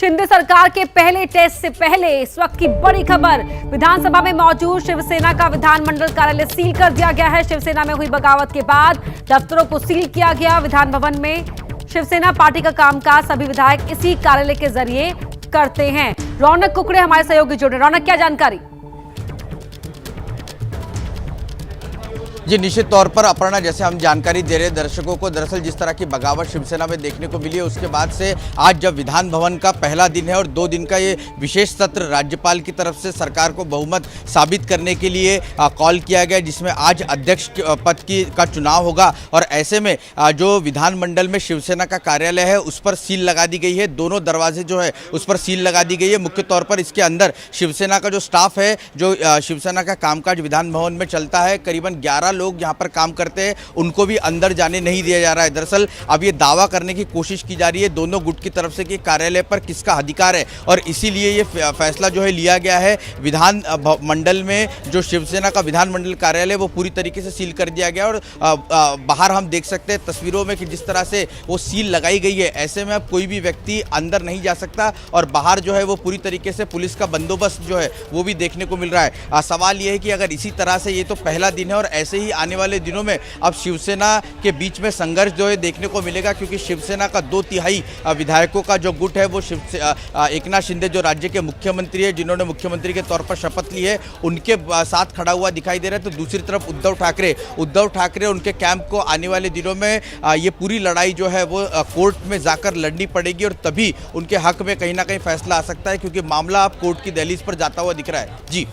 शिंदे सरकार के पहले टेस्ट से पहले इस वक्त की बड़ी खबर, विधानसभा में मौजूद शिवसेना का विधानमंडल कार्यालय सील कर दिया गया है। शिवसेना में हुई बगावत के बाद दफ्तरों को सील किया गया। विधान भवन में शिवसेना पार्टी का कामकाज सभी विधायक इसी कार्यालय के जरिए करते हैं। रौनक कुकड़े हमारे सहयोगी जुड़े। रौनक, क्या जानकारी? जी, निश्चित तौर पर अपर्णा, जैसे हम जानकारी दे रहे हैं दर्शकों को, दरअसल जिस तरह की बगावत शिवसेना में देखने को मिली है उसके बाद से आज जब विधान भवन का पहला दिन है और 2 दिन का ये विशेष सत्र राज्यपाल की तरफ से सरकार को बहुमत साबित करने के लिए कॉल किया गया, जिसमें आज अध्यक्ष पद का चुनाव होगा। और ऐसे में जो विधानमंडल में शिवसेना का कार्यालय है उस पर सील लगा दी गई है। दोनों दरवाजे जो है उस पर सील लगा दी गई है। मुख्य तौर पर इसके अंदर शिवसेना का जो स्टाफ है, जो शिवसेना का कामकाज विधान भवन में चलता है, करीबन 11 लोग यहाँ पर काम करते हैं, उनको भी अंदर जाने नहीं दिया जा रहा है। दरअसल अब ये दावा करने की कोशिश की जा रही है दोनों गुट की तरफ से कि कार्यालय पर किसका अधिकार है, और इसीलिए ये फैसला जो है लिया गया है। विधान मंडल में जो शिवसेना का विधानमंडल कार्यालय वो पूरी तरीके से सील कर दिया गया। और बाहर हम देख सकते हैं तस्वीरों में कि जिस तरह से वो सील लगाई गई है, ऐसे में अब कोई भी व्यक्ति अंदर नहीं जा सकता और बाहर जो है वो पूरी तरीके से पुलिस का बंदोबस्त जो है वो भी देखने को मिल रहा है। सवाल ये है कि अगर इसी तरह से ये तो पहला दिन है और ऐसे ही आने वाले दिनों में अब शिवसेना के बीच में संघर्ष जो है देखने को मिलेगा, क्योंकि शिवसेना का 2/3 विधायकों का जो गुट है वो एकनाथ शिंदे जो राज्य के मुख्यमंत्री है, जिन्होंने मुख्यमंत्री के तौर पर शपथ ली है, उनके साथ खड़ा हुआ दिखाई दे रहा है। तो दूसरी तरफ उद्धव ठाकरे उनके कैंप को आने वाले दिनों में ये पूरी लड़ाई जो है वो कोर्ट में जाकर लड़नी पड़ेगी और तभी उनके हक में कहीं ना कहीं फैसला आ सकता है, क्योंकि मामला अब कोर्ट की दहलीज पर जाता हुआ दिख रहा है। जी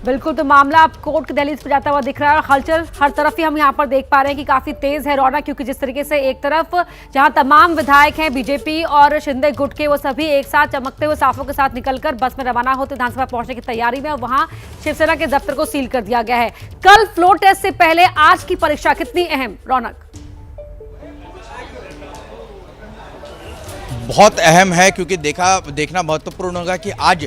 बिल्कुल, तो मामला अब कोर्ट की दहलीज पर जाता हुआ दिख रहा है। हलचल हर तरफ ही हम यहाँ पर देख पा रहे हैं कि काफी तेज है रौनक, क्योंकि जिस तरीके से एक तरफ जहाँ तमाम विधायक हैं बीजेपी और शिंदे गुट के, वो सभी एक साथ चमकते हुए साफों के साथ निकलकर बस में रवाना होते विधानसभा पहुंचने की तैयारी में, और वहां शिवसेना के दफ्तर को सील कर दिया गया है। कल फ्लोर टेस्ट से पहले आज की परीक्षा कितनी अहम, रौनक? बहुत अहम है, क्योंकि देखना महत्वपूर्ण होगा कि आज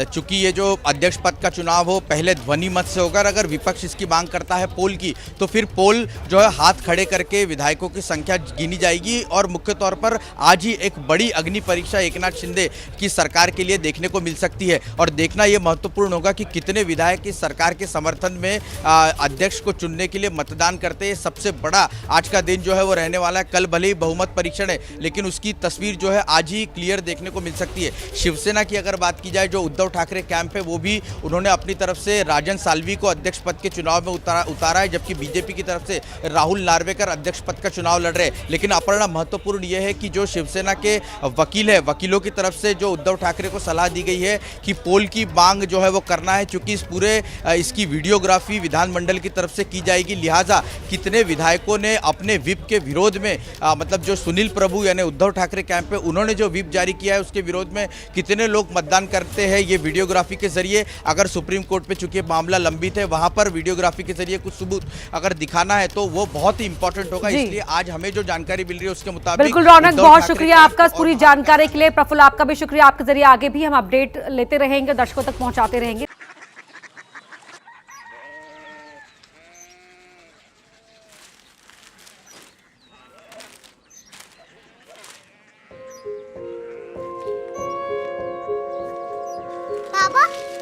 चूंकि ये जो अध्यक्ष पद का चुनाव हो पहले ध्वनि मत से होगा। अगर विपक्ष इसकी मांग करता है पोल की, तो फिर पोल जो है हाथ खड़े करके विधायकों की संख्या गिनी जाएगी। और मुख्य तौर पर आज ही एक बड़ी अग्नि परीक्षा एकनाथ शिंदे की सरकार के लिए देखने को मिल सकती है। और देखना ये महत्वपूर्ण होगा कि कितने विधायक इस सरकार के समर्थन में अध्यक्ष को चुनने के लिए मतदान करते हैं। सबसे बड़ा आज का दिन जो है वो रहने वाला है। कल भले ही बहुमत परीक्षण है, लेकिन उसकी तस्वीर जो है आज ही क्लियर देखने को मिल सकती है। शिवसेना की अगर बात की जाए, जो उद्धव ठाकरे कैंप है, वो भी उन्होंने अपनी तरफ से राजन साल्वी को अध्यक्ष पद के चुनाव में उतारा है, जबकि बीजेपी की तरफ से राहुल नार्वेकर अध्यक्ष पद का चुनाव लड़ रहे हैं। लेकिन अपर्णा, महत्वपूर्ण यह है कि जो शिवसेना के वकील है, वकीलों की तरफ से जो उद्धव ठाकरे को सलाह दी गई है कि पोल की मांग जो है वो करना है, क्योंकि इस पूरे इसकी वीडियोग्राफी विधानमंडल की तरफ से की जाएगी। लिहाजा कितने विधायकों ने अपने विप के विरोध में मतलब जो सुनील प्रभु यानी उद्धव ठाकरे कैंप पे उन्होंने जो व्हिप जारी किया है उसके विरोध में कितने लोग मतदान करते हैं, ये वीडियोग्राफी के जरिए, अगर सुप्रीम कोर्ट पे चूंकि मामला लंबित है, वहां पर वीडियोग्राफी के जरिए कुछ सबूत अगर दिखाना है तो वो बहुत ही इंपॉर्टेंट होगा। इसलिए आज हमें जो जानकारी मिल रही है उसके मुताबिक। बिल्कुल रौनक, बहुत शुक्रिया आपका पूरी जानकारी के लिए। प्रफुल्ल, आपका भी शुक्रिया। आपके जरिए आगे भी हम अपडेट लेते रहेंगे, दर्शकों तक पहुंचाते रहेंगे।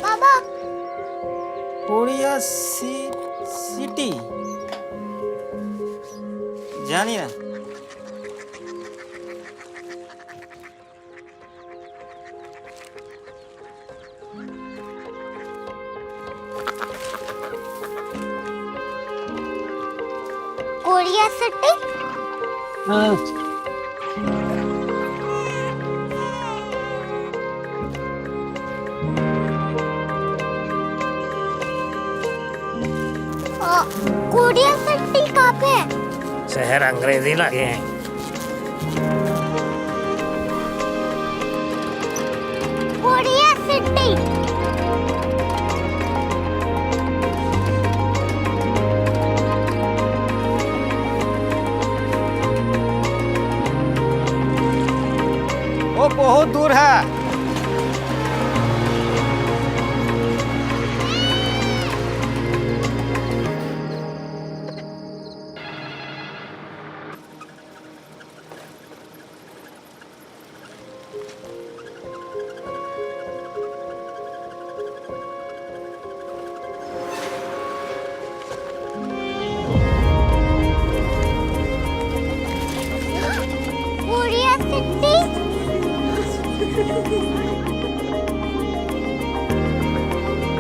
बाबा कोरिया सिटी जानी ना। Korea city? हाँ। कोरिया सिटी कहाँ पे है? शहर अंग्रेजी लगे हैं। Korea city. वो बहुत दूर है।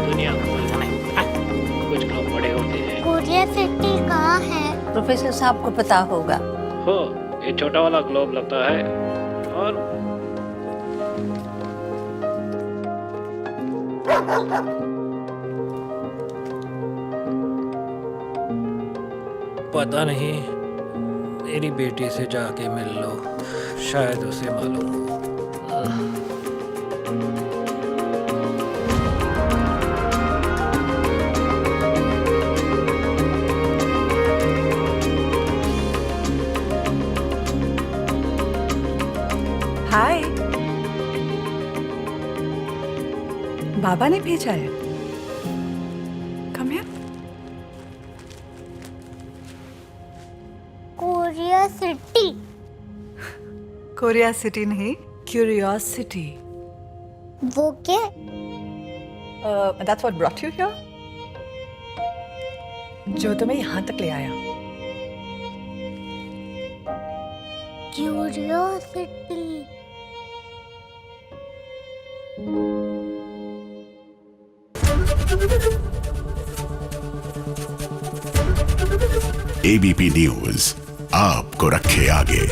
दुनिया कुछ लोग बड़े होते हैं। क्यूरियोसिटी कहाँ है? प्रोफेसर साहब को पता होगा। हो, ये छोटा वाला ग्लोब लगता है और पता नहीं, मेरी बेटी से जाके मिल लो, शायद उसे मालूम हो। हाय, बाबा ने भेजा है। Come here. Curiosity. Korea city नहीं, क्यूरियोसिटी। वो क्या? That's what brought you here? जो तुम्हें यहाँ तक ले आया। क्यूरियोसिटी। एबीपी न्यूज आपको रखे आगे।